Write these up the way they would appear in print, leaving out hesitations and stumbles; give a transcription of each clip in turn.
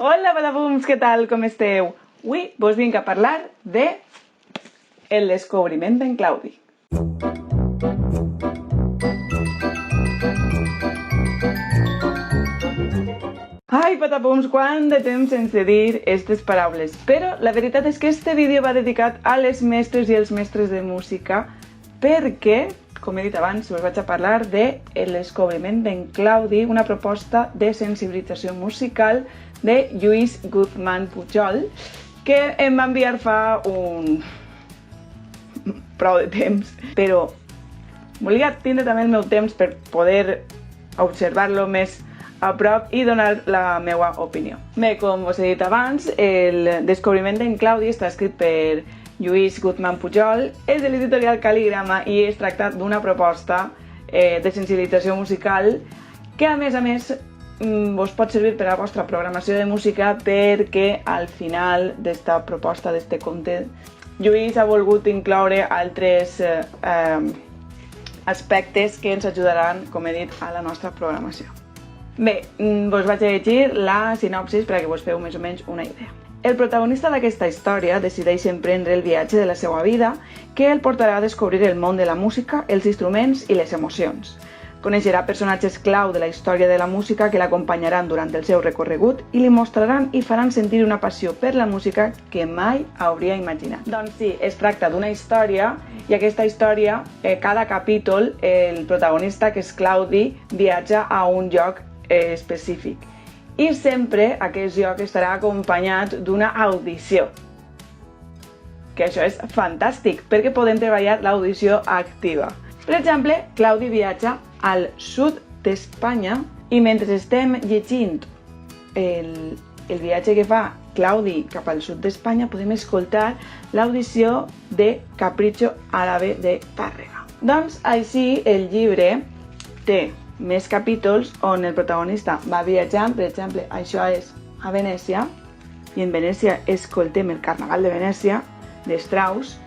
Hola, badabums, què tal? Com esteu? Avui vos vinc a parlar de el descobriment d'en Claudi. Ai, patapums, quant de temps sense dir aquestes paraules. Però la veritat és que este vídeo va dedicat a les mestres i els mestres de música perquè, com he dit abans, us vaig a parlar de el descobriment d'en Claudi, una proposta de sensibilització musical de Lluís Guzmán Pujol, que em va enviar fa prou de temps, però volia tindre també el meu temps per poder observar-lo més a prop i donar la meva opinió. Bé, com us he dit abans, el descobriment d'en Claudi està escrit per Lluís Guzmán Pujol, és de l'editorial Cal·lígrama i es tracta d'una proposta de sensibilització musical que a més us pot servir per a la vostra programació de música, perquè al final d'esta proposta, d'este conte, Lluís ha volgut incloure altres aspectes que ens ajudaran, com he dit, a la nostra programació. Bé, vos vaig a llegir la sinopsis perquè vos feu més o menys una idea. El protagonista d'aquesta història decideix emprendre el viatge de la seva vida que el portarà a descobrir el món de la música, els instruments i les emocions. Coneixerà personatges clau de la història de la música que l'acompanyaran durant el seu recorregut i li mostraran i faran sentir una passió per la música que mai hauria imaginat. Doncs sí, es tracta d'una història i aquesta història, cada capítol, el protagonista, que és Claudi, viatja a un lloc específic. I sempre aquest lloc estarà acompanyat d'una audició. Que això és fantàstic, perquè podem treballar l'audició activa. Per exemple, Claudi viatja al sud d'Espanya i mentre estem llegint el viatge que fa Claudi cap al sud d'Espanya podem escoltar l'audició de Capricho Árabe de Tàrrega. Doncs així el llibre té més capítols on el protagonista va viatjant. Per exemple, això és a Venècia i en Venècia escoltem el Carnaval de Venècia de Strauss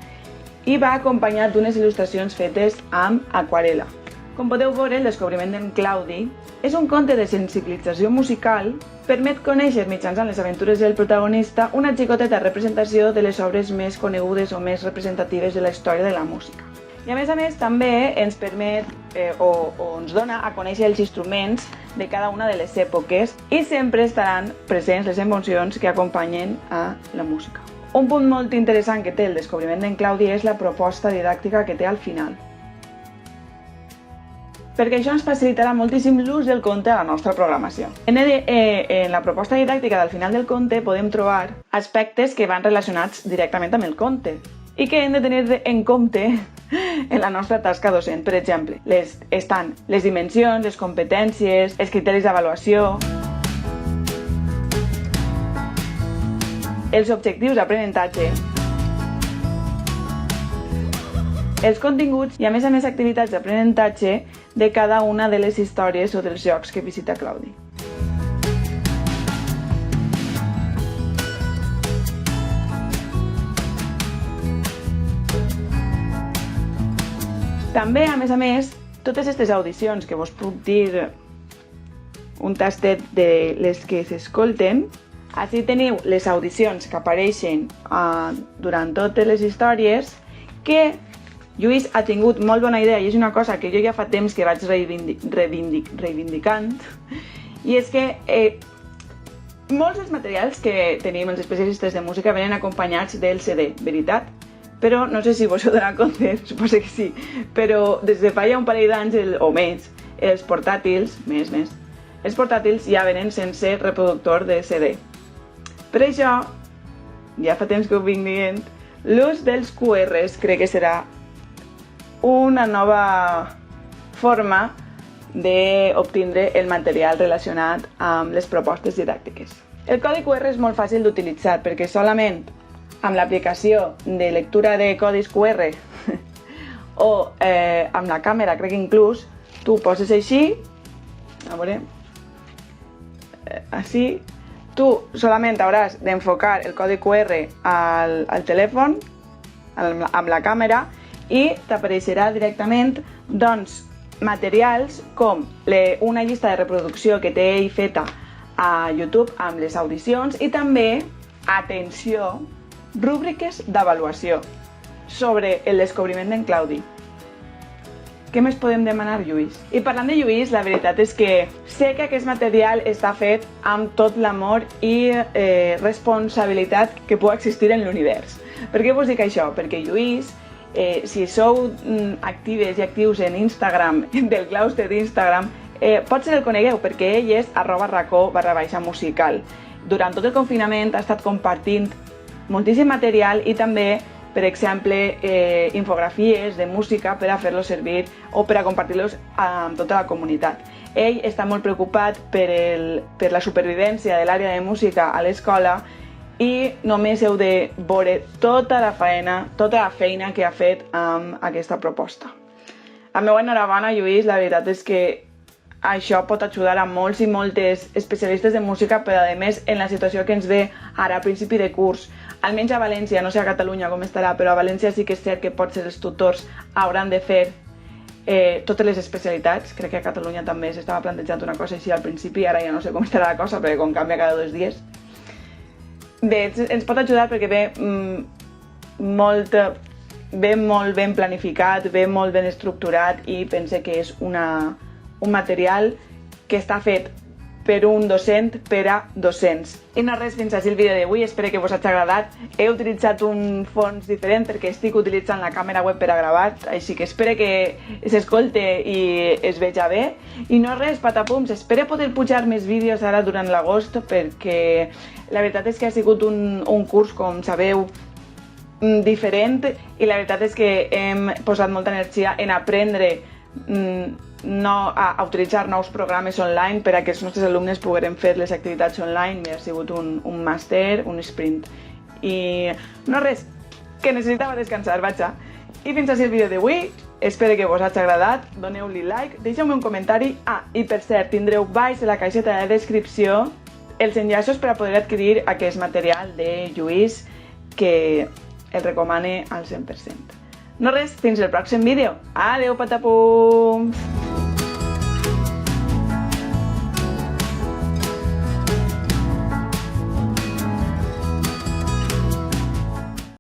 i va acompanyat d'unes il·lustracions fetes amb aquarela. Com podeu veure, el descobriment d'en Claudi és un conte de sensibilització musical, permet conèixer mitjançant les aventures del protagonista una xicoteta representació de les obres més conegudes o més representatives de la història de la música. I a més també ens permet o ens dona a conèixer els instruments de cada una de les èpoques i sempre estaran presents les emocions que acompanyen a la música. Un punt molt interessant que té el descobriment d'en Claudi és la proposta didàctica que té al final, perquè això ens facilitarà moltíssim l'ús del conte a la nostra programació. En la proposta didàctica del final del conte podem trobar aspectes que van relacionats directament amb el conte i que hem de tenir en compte en la nostra tasca docent. Per exemple, estan les dimensions, les competències, els criteris d'avaluació, els objectius d'aprenentatge, els continguts i a més activitats d'aprenentatge de cada una de les històries o dels llocs que visita Claudi. També, a més, totes aquestes audicions que vos puc dir un tastet de les que s'escolten, així teniu les audicions que apareixen durant totes les històries, que Lluís ha tingut molt bona idea i és una cosa que jo ja fa temps que vaig reivindicant, i és que molts dels materials que tenim els especialistes de música venen acompanyats del CD, veritat? Però no sé si vos heu donat compte, suposo que sí, però des de fa ja un parell d'anys o més, els portàtils, els portàtils ja venen sense reproductor de CD. Per això, ja fa temps que ho vinc dient, l'ús dels QRs crec que serà una nova forma d'obtindre el material relacionat amb les propostes didàctiques. El codi QR és molt fàcil d'utilitzar perquè solament amb l'aplicació de lectura de codis QR o amb la càmera, crec que inclús, tu poses així, a veure, així, tu solament hauràs d'enfocar el codi QR al telèfon, amb la càmera, i t'apareixerà directament, doncs, materials com una llista de reproducció que té ell feta a YouTube amb les audicions i també, atenció, rúbriques d'avaluació sobre el descobriment d'en Claudi. Què més podem demanar, Lluís? I parlant de Lluís, la veritat és que sé que aquest material està fet amb tot l'amor i responsabilitat que pugui existir en l'univers. Per què vos dic això? Perquè Lluís, si sou actives i actius en Instagram, del claustre d'Instagram, potser el conegueu perquè ell és @racó_musical. Durant tot el confinament ha estat compartint moltíssim material i també, per exemple, infografies de música per a fer-los servir o per a compartir-los amb tota la comunitat. Ell està molt preocupat per la supervivència de l'àrea de música a l'escola i només heu de veure tota la feina que ha fet amb aquesta proposta. La meva enhorabona, Lluís, la veritat és que això pot ajudar a molts i moltes especialistes de música, però a més en la situació que ens ve ara a principi de curs, almenys a València, no sé a Catalunya com estarà, però a València sí que és cert que potser els tutors hauran de fer totes les especialitats. Crec que a Catalunya també s'estava plantejant una cosa així al principi, ara ja no sé com estarà la cosa perquè com canvia cada 2 dies. Bé, ens pot ajudar perquè ve molt ben planificat, ve molt ben estructurat i pense que és un material que està fet per un docent per a docents. I no res, fins així el vídeo d'avui, espero que vos hagi agradat. He utilitzat un fons diferent perquè estic utilitzant la càmera web per a gravar, així que espero que s'escolte i es veja bé. I no res, patapums, espero poder pujar més vídeos ara durant l'agost perquè la veritat és que ha sigut un curs, com sabeu, diferent i la veritat és que hem posat molta energia en aprendre a utilitzar nous programes online per a que els nostres alumnes pogueren fer les activitats online. Ha sigut un màster, un sprint. I no res, que necessitava descansar, vaja. I fins així el vídeo d'avui. Espero que vos hagi agradat. Doneu-li like, deixeu-me un comentari. I per cert, tindreu baix a la caixeta de descripció els enllaços per a poder adquirir aquest material de Lluís que el recomane al 100%. No res, fins el pròxim vídeo. Adeu, patapums!